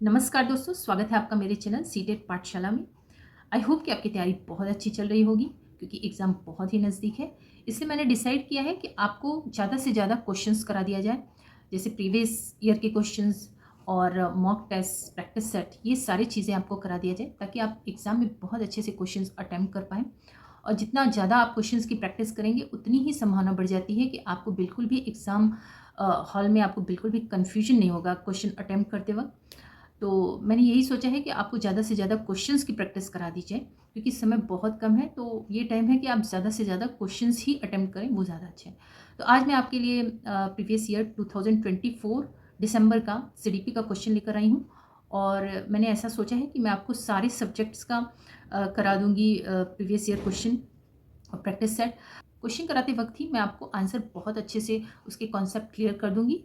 नमस्कार दोस्तों, स्वागत है आपका मेरे चैनल सीटेट पाठशाला में। आई होप कि आपकी तैयारी बहुत अच्छी चल रही होगी क्योंकि एग्ज़ाम बहुत ही नज़दीक है। इसलिए मैंने डिसाइड किया है कि आपको ज़्यादा से ज़्यादा क्वेश्चंस करा दिया जाए, जैसे प्रीवियस ईयर के क्वेश्चंस और मॉक टेस्ट, प्रैक्टिस सेट, ये सारी चीज़ें आपको करा दिया जाए ताकि आप एग्ज़ाम में बहुत अच्छे से क्वेश्चंस अटैम्प्ट कर पाएँ। और जितना ज़्यादा आप क्वेश्चंस की प्रैक्टिस करेंगे उतनी ही संभावना बढ़ जाती है कि आपको बिल्कुल भी एग्ज़ाम हॉल में आपको बिल्कुल भी कन्फ्यूजन नहीं होगा क्वेश्चन अटैम्प्ट करते वक्त। तो मैंने यही सोचा है कि आपको ज़्यादा से ज़्यादा क्वेश्चंस की प्रैक्टिस करा दी जाए क्योंकि समय बहुत कम है, तो ये टाइम है कि आप ज़्यादा से ज़्यादा क्वेश्चंस ही अटेम्प्ट करें, वो ज़्यादा अच्छा है। तो आज मैं आपके लिए प्रीवियस ईयर 2024 दिसंबर का सीडीपी का क्वेश्चन लेकर आई हूँ और मैंने ऐसा सोचा है कि मैं आपको सारे सब्जेक्ट्स का करा दूँगी प्रीवियस ईयर क्वेश्चन और प्रैक्टिस सेट। क्वेश्चन कराते वक्त ही मैं आपको आंसर बहुत अच्छे से उसके कॉन्सेप्ट क्लियर कर दूँगी,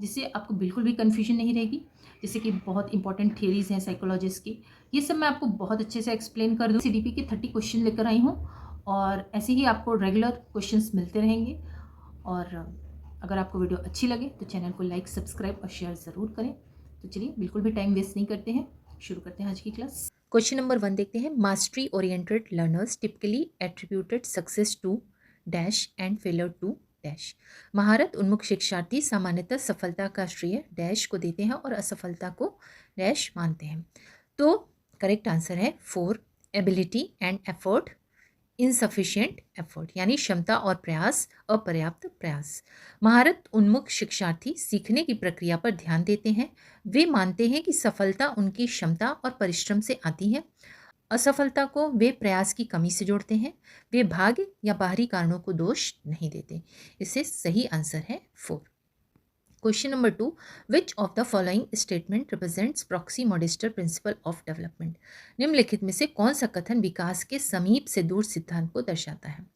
जिससे आपको बिल्कुल भी कन्फ्यूजन नहीं रहेगी। जैसे कि बहुत इंपॉर्टेंट थियरीज़ हैं साइकोलॉजिस्ट की, ये सब मैं आपको बहुत अच्छे से एक्सप्लेन कर दूँ। सीडीपी के 30 क्वेश्चन लेकर आई हूँ और ऐसे ही आपको रेगुलर क्वेश्चंस मिलते रहेंगे। और अगर आपको वीडियो अच्छी लगे तो चैनल को लाइक, सब्सक्राइब और शेयर ज़रूर करें। तो चलिए बिल्कुल भी टाइम वेस्ट नहीं करते हैं, शुरू करते हैं आज की क्लास। क्वेश्चन नंबर 1 देखते हैं। Mastery oriented learners typically attributed success to dash and failure to dash. महारत उन्मुख शिक्षार्थी सामान्यतः सफलता का श्रेय डैश को देते हैं और असफलता को डैश मानते हैं। तो करेक्ट आंसर है 4, ability and effort insufficient effort, यानी क्षमता और प्रयास, अपर्याप्त प्रयास। महारत उन्मुख शिक्षार्थी सीखने की प्रक्रिया पर ध्यान देते हैं। वे मानते हैं कि सफलता उनकी क्षमता और परिश्रम से आती है। असफलता को वे प्रयास की कमी से जोड़ते हैं। वे भाग्य या बाहरी कारणों को दोष नहीं देते। इससे सही आंसर है 4। Question number 2, which of the following statement represents proximodistal principle of development. निम्नलिखित में से कौन सा कथन विकास के समीप से दूर सिद्धांत को दर्शाता है।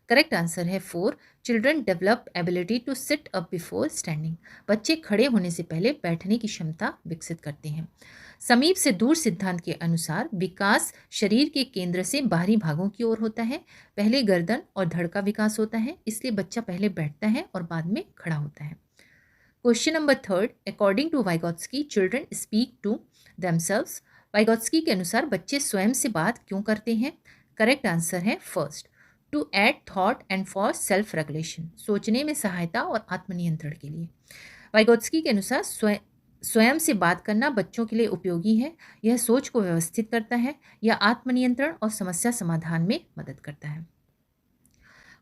करेक्ट आंसर है 4, children develop ability to sit up before standing. बच्चे खड़े होने से पहले बैठने की क्षमता विकसित करते हैं। समीप से दूर सिद्धांत के अनुसार विकास शरीर के केंद्र से बाहरी भागों की ओर होता है। पहले गर्दन और धड़ का विकास होता है, इसलिए बच्चा पहले बैठता है और बाद में खड़ा होता है। Question number 3, according to Vygotsky children speak to themselves. Vygotsky के अनुसार बच्चे स्वयं से बात क्यों करते हैं। करेक्ट आंसर है first, to aid thought and for self regulation, सोचने में सहायता और आत्मनियंत्रण के लिए। वाइगोत्स्की के अनुसार स्वयं से बात करना बच्चों के लिए उपयोगी है। यह सोच को व्यवस्थित करता है या आत्मनियंत्रण और समस्या समाधान में मदद करता है।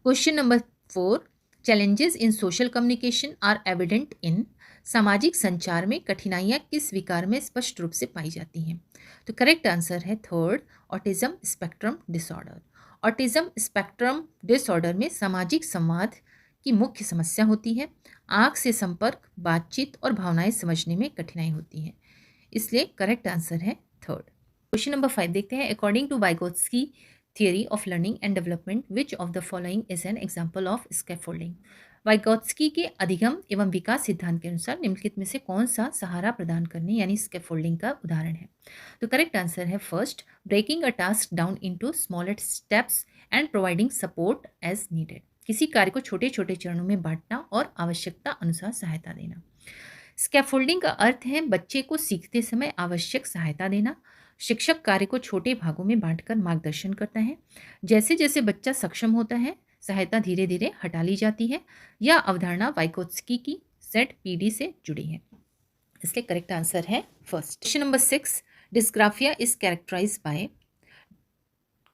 Question number 4, challenges in social communication are evident in. सामाजिक संचार में कठिनाइयाँ किस विकार में स्पष्ट रूप से पाई जाती हैं। तो करेक्ट आंसर है 3, autism spectrum disorder. Autism spectrum disorder में सामाजिक संवाद की मुख्य समस्या होती है। आँख से संपर्क, बातचीत और भावनाएं समझने में कठिनाई होती है, इसलिए करेक्ट आंसर है 3। क्वेश्चन नंबर 5 देखते हैं। According to Vygotsky theory of learning and development, which of the following is an example of scaffolding। Vygotsky के अधिगम एवं विकास सिद्धांत के अनुसार निम्नलिखित में से कौन सा सहारा प्रदान करने यानी स्कैफोल्डिंग का उदाहरण है। तो करेक्ट आंसर है first, breaking a task down into smaller steps and providing support as needed. किसी कार्य को छोटे छोटे चरणों में बांटना और आवश्यकता अनुसार सहायता देना। स्कैफोल्डिंग का अर्थ है बच्चे को सीखते समय आवश्यक सहायता देना। शिक्षक कार्य को छोटे भागों में बांटकर मार्गदर्शन करता है। जैसे जैसे बच्चा सक्षम होता है, सहायता धीरे धीरे हटा ली जाती है। यह अवधारणा वाइगोत्स्की की ZPD से जुड़ी है, इसलिए करेक्ट आंसर है first. Question number 6, dysgraphia is characterised by.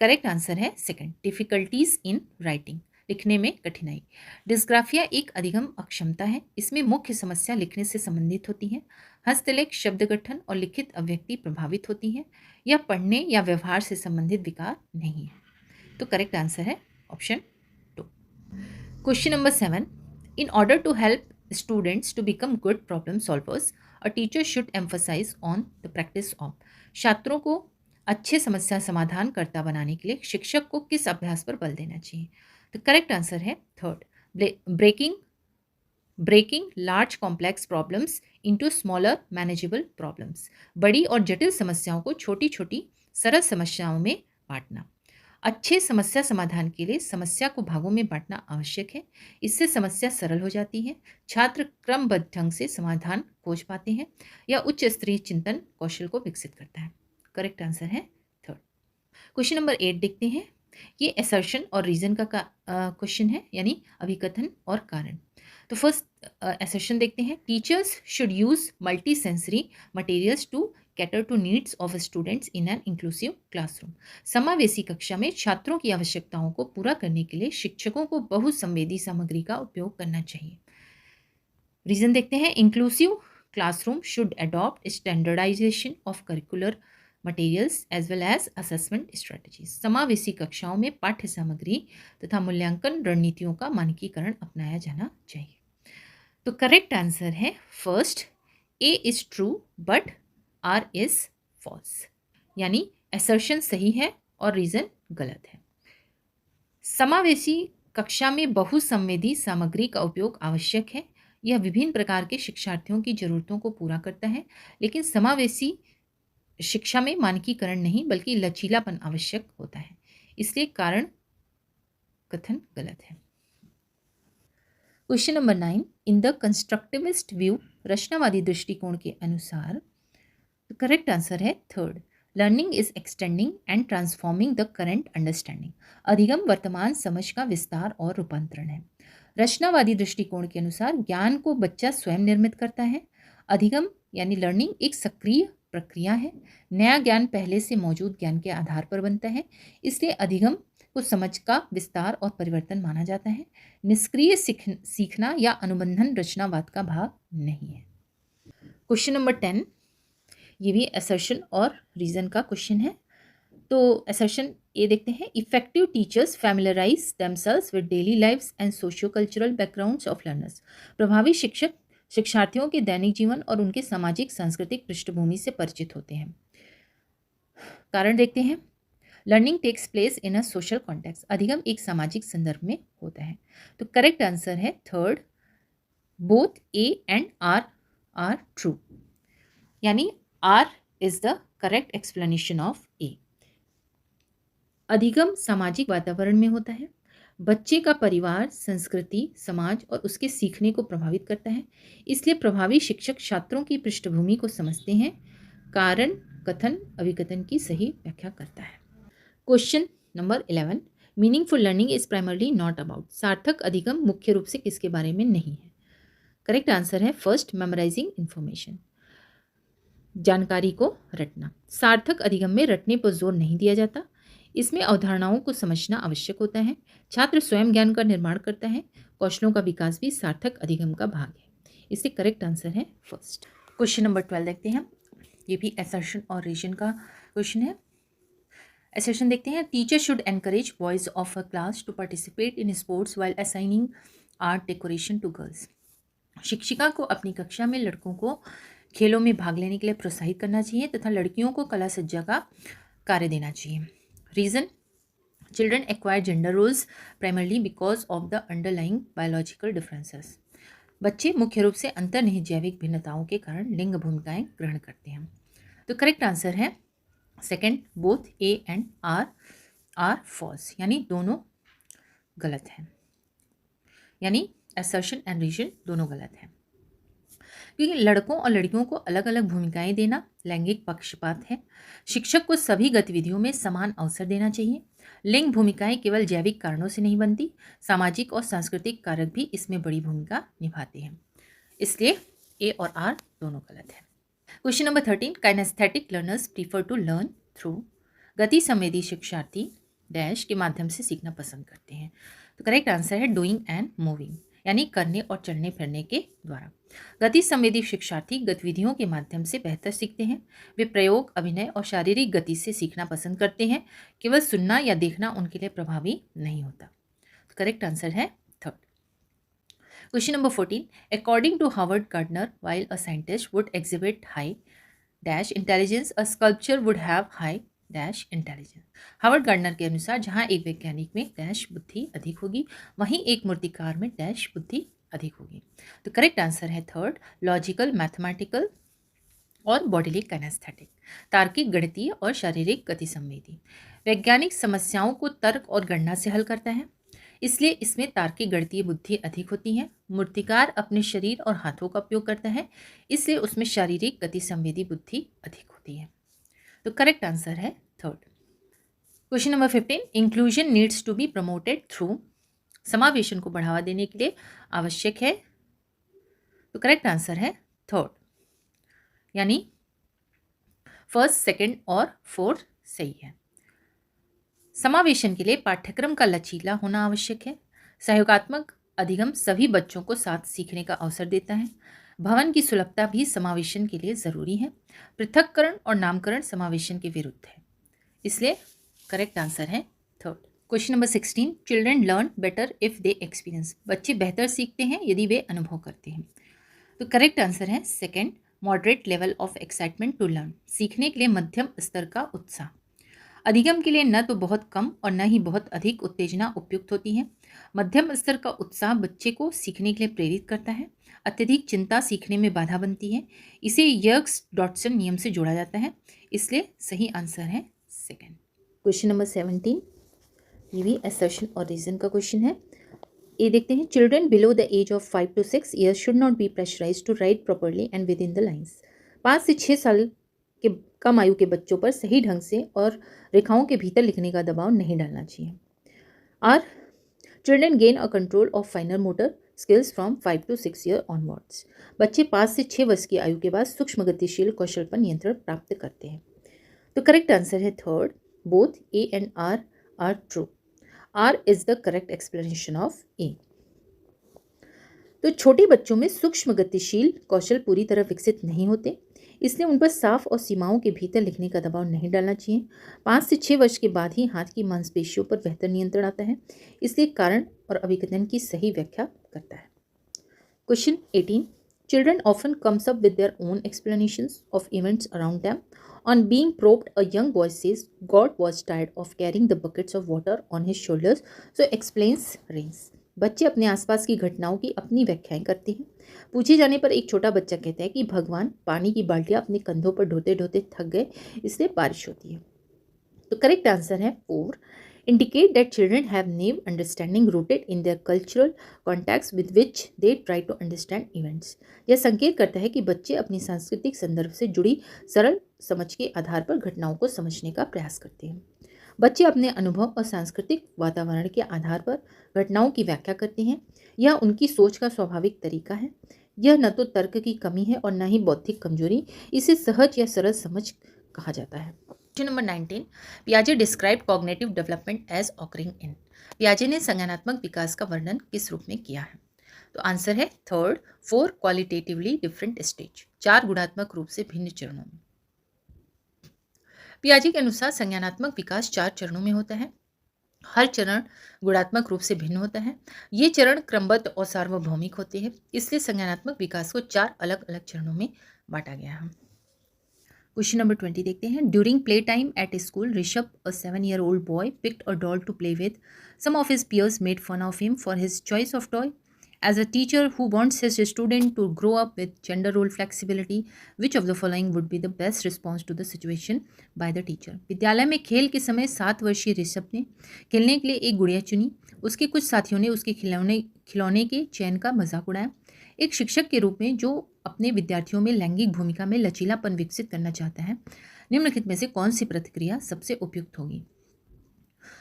Correct answer है सेकंड, डिफिकल्टीज इन राइटिंग, लिखने में कठिनाई। डिस्ग्राफिया एक अधिगम अक्षमता है। इसमें मुख्य समस्या लिखने से संबंधित होती है। हस्तलेख, शब्द गठन और लिखित अभिव्यक्ति प्रभावित होती है। यह पढ़ने या व्यवहार से संबंधित विकार नहीं है, तो करेक्ट आंसर है option 2। Question number 7, in order to help students to become good problem solvers a teacher should emphasise on the practice of. छात्रों को अच्छे समस्या समाधानकर्ता बनाने के लिए शिक्षक को किस अभ्यास पर बल देना चाहिए। तो करेक्ट आंसर है third, breaking large complex problems into smaller manageable problems. बड़ी और जटिल समस्याओं को छोटी छोटी सरल समस्याओं में बांटना। अच्छे समस्या समाधान के लिए समस्या को भागों में बांटना आवश्यक है। इससे समस्या सरल हो जाती है। छात्र क्रमबद्ध ढंग से समाधान खोज पाते हैं। यह उच्च स्तरीय चिंतन कौशल को विकसित करता है। करेक्ट आंसर है थर्ड। क्वेश्चन नंबर 8 देखते हैं। ये असर्शन और रीजन का क्वेश्चन है, यानी अभिकथन और कारण। तो फर्स्ट असर्शन देखते हैं। Teachers should use multi sensory materials to cater to needs of students in an inclusive classroom. समावेशी कक्षा में छात्रों की आवश्यकताओं को पूरा करने के लिए शिक्षकों को बहुसंवेदी सामग्री का उपयोग करना चाहिए। रीजन देखते हैं। Inclusive classroom should adopt standardisation of curricular materials as well as assessment strategies. समावेशी कक्षाओं में पाठ्य सामग्री तथा मूल्यांकन रणनीतियों का मानकीकरण अपनाया जाना चाहिए। तो करेक्ट आंसर है first, A is true but R is false, यानी असर्शन सही है और रीजन गलत है। समावेशी कक्षा में बहुसंवेदी सामग्री का उपयोग आवश्यक है। यह विभिन्न प्रकार के शिक्षार्थियों की जरूरतों को पूरा करता है, लेकिन समावेशी शिक्षा में मानकीकरण नहीं बल्कि लचीलापन आवश्यक होता है। इसलिए कारण कथन गलत है। Question number 9, in the constructivist view, रचनावादी दृष्टिकोण के अनुसार करेक्ट आंसर है third, learning is extending and transforming the current understanding. अधिगम वर्तमान समझ का विस्तार और रूपांतरण है। रचनावादी दृष्टिकोण के अनुसार ज्ञान को बच्चा स्वयं निर्मित करता है। अधिगम यानी लर्निंग एक सक्रिय प्रक्रिया है। नया ज्ञान पहले से मौजूद ज्ञान के आधार पर बनता है, इसलिए अधिगम को समझ का विस्तार और परिवर्तन माना जाता है। निष्क्रिय सीखना या अनुबंधन रचनावाद का भाग नहीं है। क्वेश्चन नंबर 10, ये भी असर्शन और रीजन का क्वेश्चन है। तो असर्शन ए देखते हैं। Effective teachers familiarize themselves with daily lives and socio cultural backgrounds of learners. प्रभावी शिक्षक शिक्षार्थियों के दैनिक जीवन और उनके सामाजिक सांस्कृतिक पृष्ठभूमि से परिचित होते हैं। कारण देखते हैं। Learning takes place in a social context. अधिगम एक सामाजिक संदर्भ में होता है। तो करेक्ट आंसर है third, both A and R true, यानी R is the correct explanation of A. अधिगम सामाजिक वातावरण में होता है। बच्चे का परिवार, संस्कृति, समाज और उसके सीखने को प्रभावित करता है, इसलिए प्रभावी शिक्षक छात्रों की पृष्ठभूमि को समझते हैं। कारण कथन अभिकथन की सही व्याख्या करता है। Question number 11, meaningful learning is primarily not about. सार्थक अधिगम मुख्य रूप से किसके बारे में नहीं है। करेक्ट आंसर है फर्स्ट, मेमोराइजिंग इंफॉर्मेशन, जानकारी को रटना। सार्थक अधिगम में रटने पर जोर नहीं दिया जाता, इसमें अवधारणाओं को समझना आवश्यक होता है। छात्र स्वयं ज्ञान का निर्माण करता है। कौशलों का विकास भी सार्थक अधिगम का भाग है। इसलिए करेक्ट आंसर है फर्स्ट। क्वेश्चन नंबर 12 देखते हैं। ये भी असर्शन और रीजन का क्वेश्चन है। असर्शन देखते हैं। Teacher should encourage boys of a class to participate in sports while assigning art decoration to girls. शिक्षिका को अपनी कक्षा में लड़कों को खेलों में भाग लेने के लिए प्रोत्साहित करना चाहिए तथा लड़कियों को कला सज्जा का कार्य देना चाहिए। Reason, children acquire gender roles primarily because of the underlying biological differences. बच्चे मुख्य रूप से अंतर्निहित जैविक भिन्नताओं के कारण लिंग भूमिकाएं ग्रहण करते हैं। तो करेक्ट आंसर है second, both A and R false, यानी दोनों गलत हैं, यानी असर्शन एंड रीजन दोनों गलत हैं। क्योंकि लड़कों और लड़कियों को अलग अलग भूमिकाएं देना लैंगिक पक्षपात है। शिक्षक को सभी गतिविधियों में समान अवसर देना चाहिए। लिंग भूमिकाएं केवल जैविक कारणों से नहीं बनती, सामाजिक और सांस्कृतिक कारक भी इसमें बड़ी भूमिका निभाते हैं। इसलिए ए और आर दोनों गलत है। Question number 13, kinesthetic learners prefer to learn through. गति संवेदी शिक्षार्थी डैश के माध्यम से सीखना पसंद करते हैं। तो करेक्ट आंसर है डूइंग एंड मूविंग, यानी करने और चलने फिरने के द्वारा। गति संवेदी शिक्षार्थी गतिविधियों के माध्यम से बेहतर सीखते हैं। वे प्रयोग, अभिनय और शारीरिक गति से सीखना पसंद करते हैं। केवल सुनना या देखना उनके लिए प्रभावी नहीं होता। तो करेक्ट आंसर है third. Question number 14, according to Howard Gardner, while a scientist would exhibit high dash intelligence, a sculpture would have high dash intelligence। Harvard gardener के अनुसार जहां एक वैज्ञानिक में डैश बुद्धि अधिक होगी, वहीं एक मूर्तिकार में डैश बुद्धि अधिक होगी। तो करेक्ट आंसर है थर्ड, लॉजिकल, मैथमेटिकल और बॉडीली काइनेस्थेटिक, तार्किक, गणितीय और शारीरिक गति संवेदी। वैज्ञानिक समस्याओं को तर्क और गणना से हल करता है, इसलिए इसमें तार्किक गणितीय बुद्धि अधिक होती है। मूर्तिकार अपने शरीर और हाथों का उपयोग करता है, इसलिए उसमें शारीरिक गति संवेदी बुद्धि अधिक होती है। तो करेक्ट आंसर है third. Question number 15, inclusion needs to be promoted through, समावेशन को बढ़ावा देने के लिए आवश्यक है। तो करेक्ट आंसर है थर्ड, यानी फर्स्ट, सेकंड और फोर्थ सही है। समावेशन के लिए पाठ्यक्रम का लचीला होना आवश्यक है। सहयोगात्मक अधिगम सभी बच्चों को साथ सीखने का अवसर देता है। भवन की सुलभता भी समावेशन के लिए जरूरी है। पृथक्करण और नामकरण समावेशन के विरुद्ध है, इसलिए करेक्ट आंसर है third. Question number 16, children learn better if they experience, बच्चे बेहतर सीखते हैं यदि वे अनुभव करते हैं। तो करेक्ट आंसर है second, moderate level of excitement to learn, सीखने के लिए मध्यम स्तर का उत्साह। अधिगम के लिए न तो बहुत कम और न ही बहुत अधिक उत्तेजना उपयुक्त होती है। मध्यम स्तर का उत्साह बच्चे को सीखने के लिए प्रेरित करता है। अत्यधिक चिंता सीखने में बाधा बनती है। इसे यर्क्स डॉटसन नियम से जोड़ा जाता है, इसलिए सही आंसर है सेकंड। क्वेश्चन नंबर 17, ये भी असर्शन और रीजन का क्वेश्चन है। ये देखते हैं, children below the age of 5 to 6 years should not be pressurise to write properly and within the lines. 5 से 6 साल के कम आयु के बच्चों पर सही ढंग से और रेखाओं के भीतर लिखने का दबाव नहीं डालना चाहिए। R children gain a control of finer motor skills from 5 to 6 year onwards. बच्चे 5 से 6 वर्ष की आयु के बाद सूक्ष्म गतिशील कौशल पर नियंत्रण प्राप्त करते हैं। तो करेक्ट आंसर है third, both A and R true. R is the correct explanation of A. तो छोटे बच्चों में सूक्ष्म गतिशील कौशल पूरी तरह विकसित नहीं होते, इसलिए उन पर साफ और सीमाओं के भीतर लिखने का दबाव नहीं डालना चाहिए। 5 से 6 वर्ष के बाद ही हाथ की मांसपेशियों पर बेहतर नियंत्रण आता है, इसलिए कारण और अभिकथन की सही व्याख्या करता है। Question 18, children often comes up with their own explanations of events around them. On being probed, a young boy says God was tired of carrying the buckets of water on his shoulders, so explains rains. बच्चे अपने आसपास की घटनाओं की अपनी व्याख्याएं करते हैं। पूछे जाने पर एक छोटा बच्चा कहता है कि भगवान पानी की बाल्टियां अपने कंधों पर ढोते ढोते थक गए, इसलिए बारिश होती है। तो करेक्ट आंसर है 4, indicate that children have naive understanding rooted in their cultural context with which they try to understand events. यह संकेत करता है कि बच्चे अपनी सांस्कृतिक संदर्भ से जुड़ी सरल समझ के आधार पर घटनाओं को समझने का प्रयास करते हैं। बच्चे अपने अनुभव और सांस्कृतिक वातावरण के आधार पर घटनाओं की व्याख्या करते हैं। यह उनकी सोच का स्वाभाविक तरीका है। यह न तो तर्क की कमी है और न ही बौद्धिक कमजोरी। इसे सहज या सरल समझ कहा जाता है। क्वेश्चन नंबर 19, पियाजे describe cognitive development as occurring in. पियाजे ने संज्ञानात्मक विकास का वर्णन किस रूप में किया है? तो आंसर है थर्ड, 4 क्वालिटेटिवली डिफरेंट स्टेज, 4 गुणात्मक रूप से भिन्न चरणों में। पियाजे के अनुसार संज्ञानात्मक विकास 4 चरणों में होता है। हर चरण गुणात्मक रूप से भिन्न होता है। ये चरण क्रमबद्ध और सार्वभौमिक होते हैं, इसलिए संज्ञानात्मक विकास को 4 अलग अलग चरणों में बांटा गया है। क्वेश्चन नंबर 20 देखते हैं, during play time at school Rishabh, a 7-year-old boy, picked a doll to play with. Some of his peers made fun of him for his choice of toy. As a teacher who wants his student to grow up with gender role flexibility, which of the following would be the best response to the situation by the teacher? विद्यालय में खेल के समय 7 वर्षीय ऋषभ ने खेलने के लिए एक गुड़िया चुनी। उसके कुछ साथियों ने उसके खिलौने के चयन का मजाक उड़ाया। एक शिक्षक के रूप में जो अपने विद्यार्थियों में लैंगिक भूमिका में लचीलापन विकसित करना चाहता है, निम्नलिखित में से कौन सी प्रतिक्रिया सबसे उपयुक्त होगी?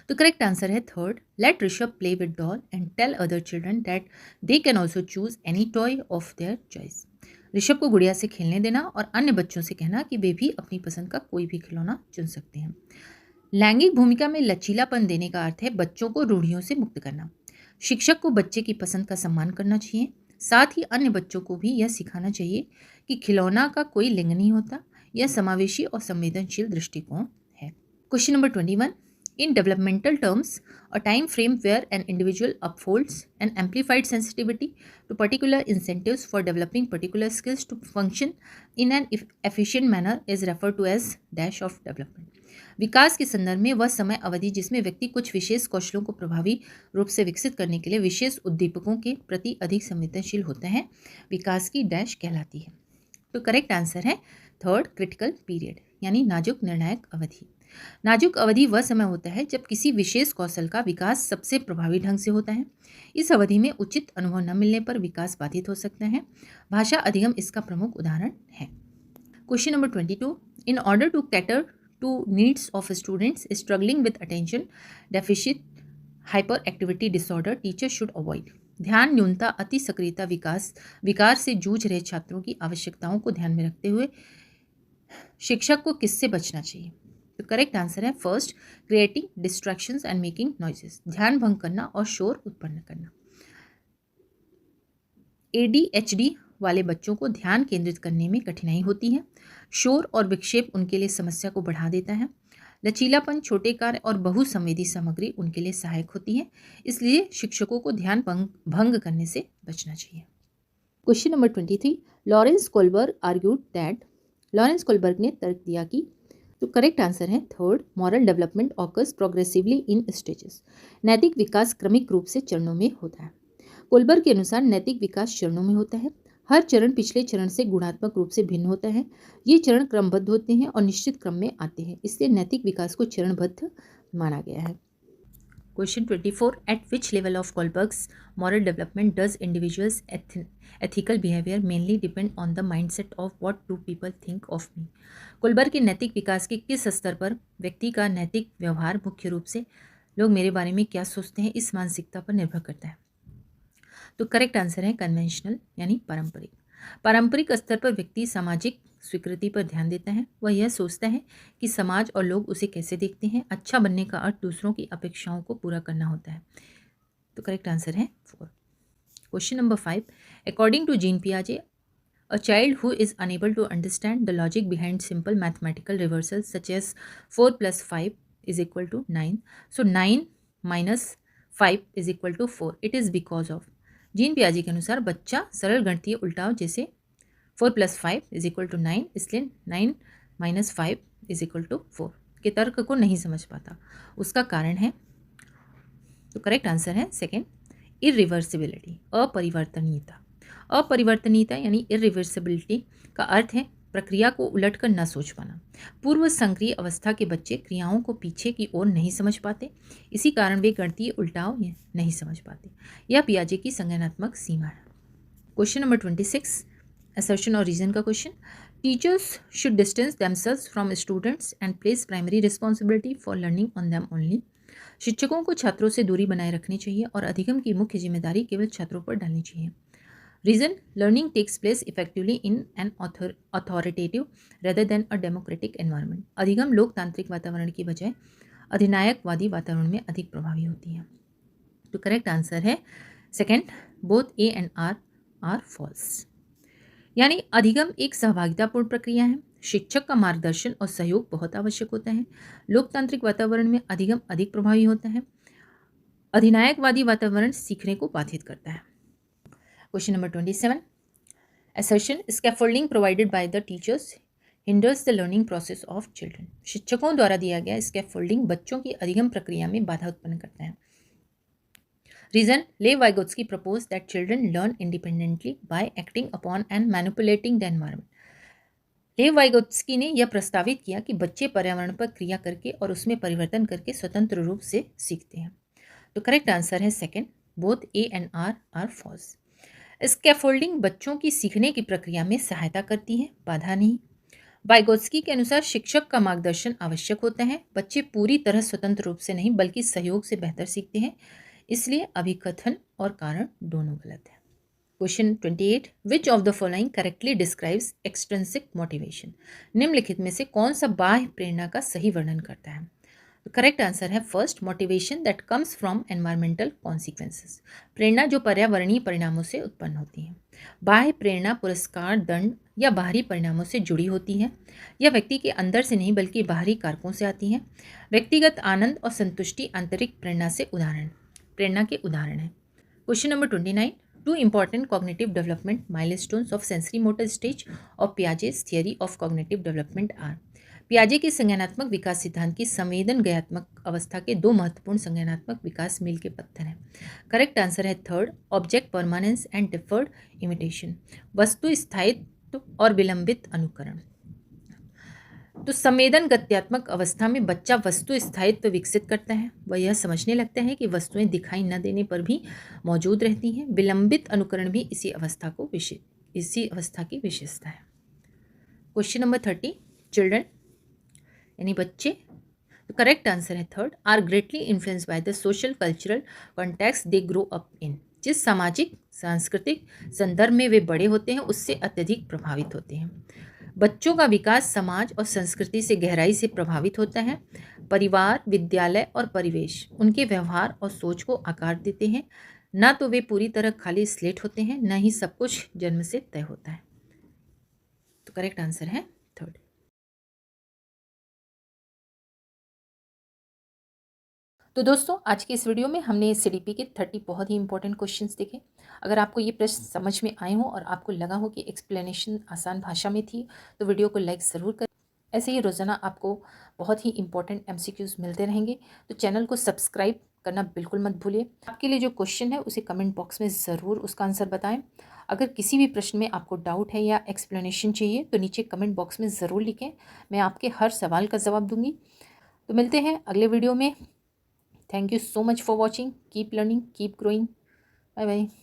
तो करेक्ट आंसर है third, let Rishabh play with doll and tell other children that they can also choose any toy of their choice. Rishabh को गुड़िया से खेलने देना और अन्य बच्चों से कहना कि वे भी अपनी पसंद का कोई भी खिलौना चुन सकते हैं। लैंगिक भूमिका में लचीलापन देने का अर्थ है बच्चों को रूढ़ियों से मुक्त करना। शिक्षक को बच्चे की पसंद का सम्मान करना चाहिए। साथ ही अन्य बच्चों को भी यह सिखाना चाहिए कि खिलौना का कोई लिंग नहीं होता। यह समावेशी और संवेदनशील दृष्टिकोण है। Question number 21, in developmental terms, a time frame where an individual upholds an amplified sensitivity to particular incentives for developing particular skills to function in an efficient manner is referred to as dash of development. विकास के संदर्भ में वह समय अवधि जिसमें व्यक्ति कुछ विशेष कौशलों को प्रभावी रूप से विकसित करने के लिए विशेष उद्दीपकों के प्रति अधिक संवेदनशील होता है, विकास की डैश कहलाती है। तो करेक्ट आंसर है थर्ड, क्रिटिकल पीरियड यानी नाजुक निर्णायक अवधि। नाजुक अवधि वह समय होता है जब किसी विशेष कौशल का विकास सबसे प्रभावी ढंग से होता है। इस अवधि में उचित अनुभव न मिलने पर विकास बाधित हो सकता है। भाषा अधिगम इसका प्रमुख उदाहरण है। Question number 22, in order to cater to needs of students struggling with attention deficit hyper activity disorder teacher should avoid. ध्यान न्यूनता, अति सक्रियता विकार से जूझ रहे छात्रों की आवश्यकताओं को ध्यान में रखते हुए शिक्षक को किससे बचना चाहिए? तो करेक्ट आंसर है first, creating distractions and making noises, ध्यान भंग करना और शोर उत्पन्न करना। ADHD वाले बच्चों को ध्यान केंद्रित करने में कठिनाई होती है। शोर और विक्षेप उनके लिए समस्या को बढ़ा देता है। लचीलापन, छोटे कार्य और बहुसंवेदी सामग्री उनके लिए सहायक होती है। इसलिए शिक्षकों को ध्यान भंग करने से बचना चाहिए। Question number 23, Lawrence Kohlberg argued that, Lawrence Kohlberg ने तर्क दिया कि, तो करेक्ट आंसर है third, moral development occurs progressively in stages, नैतिक विकास क्रमिक रूप से चरणों में होता है। कोलबर्ग के अनुसार नैतिक विकास चरणों में होता है। हर चरण पिछले चरण से गुणात्मक रूप से भिन्न होता है। ये चरण क्रमबद्ध होते हैं और निश्चित क्रम में आते हैं, इसलिए नैतिक विकास को चरणबद्ध माना गया है। Question 24, eight which level of Kohlberg's moral development does individuals ethical behaviour mainly depend on the mindset of what do people think of me. Kohlberg के नैतिक विकास के किस स्तर पर व्यक्ति का नैतिक व्यवहार मुख्य रूप से लोग मेरे बारे में क्या सोचते हैं इस मानसिकता पर निर्भर करता है? तो करेक्ट आंसर है कन्वेंशनल यानी पारंपरिक। पारंपरिक स्तर पर व्यक्ति सामाजिक स्वीकृति पर ध्यान देता है। वह यह सोचता है कि समाज और लोग उसे कैसे देखते हैं। अच्छा बनने का अर्थ दूसरों की अपेक्षाओं को पूरा करना होता है। तो करेक्ट आंसर है 4। Question number 5, according to Jean पियाजे, a child who is unable to understand the logic behind simple mathematical reversals such as 4 plus 5 is equal to 9. So 9 minus 5 is equal to 4. It is because of, Jean पियाजे के अनुसार बच्चा सरल गणितीय उल्टाव जैसे 4 plus 5 is equal to 9, इसलिए 9 minus 5 is equal to 4 के तर्क को नहीं समझ पाता। उसका कारण है, तो करेक्ट आंसर है सेकेंड, इरिवर्सिबिलिटी, अपरिवर्तनीयता। अपरिवर्तनीयता यानी इरिवर्सिबिलिटी का अर्थ है प्रक्रिया को उलटकर न सोच पाना। पूर्व संक्रिय अवस्था के बच्चे क्रियाओं को पीछे की ओर नहीं समझ पाते, इसी कारण वे गणितीय उल्टाव नहीं समझ पाते। यह पियाजे की संज्ञानात्मक सीमा है। क्वेश्चन नंबर 26, असर्शन और रीजन का question, teachers should distance themselves from students and place primary responsibility for learning on them only. शिक्षकों को छात्रों से दूरी बनाए रखनी चाहिए और अधिगम की मुख्य जिम्मेदारी केवल छात्रों पर डालनी चाहिए। Reason, learning takes place effectively in an authoritative rather than a democratic environment. अधिगम लोकतांत्रिक वातावरण की बजाय अधिनायकवादी वातावरण में अधिक प्रभावी होती है। तो करेक्ट आंसर है second, both A and R false. यानी अधिगम एक सहभागितापूर्ण प्रक्रिया है। शिक्षक का मार्गदर्शन और सहयोग बहुत आवश्यक होता है। लोकतांत्रिक वातावरण में अधिगम अधिक प्रभावी होता है। अधिनायकवादी वातावरण सीखने को बाधित करता है। Question number 27, assertion, scaffolding provided by the teachers hinders the learning process of children. शिक्षकों द्वारा दिया गया स्कैफोल्डिंग बच्चों की अधिगम प्रक्रिया में बाधा उत्पन्न करता है। Reason, Lev Vygotsky proposed that children learn independently by acting upon and manipulating the environment. लेव वाइगोत्स्की ने यह प्रस्तावित किया कि बच्चे पर्यावरण पर क्रिया करके और उसमें परिवर्तन करके स्वतंत्र रूप से सीखते हैं। तो करेक्ट आंसर है second, both A and R false. Scaffolding बच्चों की सीखने की प्रक्रिया में सहायता करती है, बाधा नहीं। वाइगोत्स्की के अनुसार शिक्षक का मार्गदर्शन आवश्यक होता है। बच्चे पूरी तरह स्वतंत्र रूप से नहीं बल्कि सहयोग से बेहतर सीखते हैं, इसलिए अभिकथन और कारण दोनों गलत है। Question 28, which of the following correctly describes extrinsic motivation. निम्नलिखित में से कौन सा बाह्य प्रेरणा का सही वर्णन करता है? करेक्ट आंसर है first, motivation that comes from environmental consequences. प्रेरणा जो पर्यावरणीय परिणामों से उत्पन्न होती है। बाह्य प्रेरणा पुरस्कार, दंड या बाहरी परिणामों से जुड़ी होती है। यह व्यक्ति के अंदर से नहीं बल्कि बाहरी कारकों से आती है। व्यक्तिगत आनंद और संतुष्टि आंतरिक प्रेरणा के उदाहरण है। Question number 29, two important cognitive development milestones of sensory motor stage of Piaget's theory of cognitive development are. पियाजे के संज्ञानात्मक विकास सिद्धांत की संवेदनज्ञात्मक अवस्था के दो महत्वपूर्ण संज्ञानात्मक विकास मील के पत्थर हैं। करेक्ट आंसर है third, object permanence and deferred imitation, वस्तु स्थायित्व और विलंबित अनुकरण। तो संवेदन गत्यात्मक अवस्था में बच्चा वस्तु स्थायित्व विकसित करता है। वह यह समझने लगता है कि वस्तुएं दिखाई न देने पर भी मौजूद रहती हैं। विलंबित अनुकरण भी इसी अवस्था की विशेषता है। क्वेश्चन नंबर 30, चिल्ड्रन यानी बच्चे। तो करेक्ट आंसर है third, R greatly influenced by the social cultural context they grow up in. जिस सामाजिक सांस्कृतिक संदर्भ में वे बड़े होते हैं उससे अत्यधिक प्रभावित होते हैं। बच्चों का विकास समाज और संस्कृति से गहराई से प्रभावित होता है। परिवार, विद्यालय और परिवेश उनके व्यवहार और सोच को आकार देते हैं। ना तो वे पूरी तरह खाली स्लेट होते हैं, न ही सब कुछ जन्म से तय होता है। तो करेक्ट आंसर है थर्ड। तो दोस्तों आज की इस वीडियो में हमने CDP के 30 बहुत ही इंपॉर्टेंट क्वेश्चंस देखे। अगर आपको ये प्रश्न समझ में आए हों और आपको लगा हो कि एक्सप्लेनेशन आसान भाषा में थी तो वीडियो को लाइक ज़रूर करें। ऐसे ही रोज़ाना आपको बहुत ही इंपॉर्टेंट MCQs मिलते रहेंगे, तो चैनल को सब्सक्राइब करना बिल्कुल मत भूलिए। आपके लिए जो क्वेश्चन है उसे कमेंट बॉक्स में ज़रूर उसका आंसर बताएं। अगर किसी भी प्रश्न में आपको डाउट है या एक्सप्लेनेशन चाहिए तो नीचे कमेंट बॉक्स में ज़रूर लिखें, मैं आपके हर सवाल का जवाब दूंगी। तो मिलते हैं अगले वीडियो में। Thank you so much for watching. Keep learning, keep growing. Bye bye.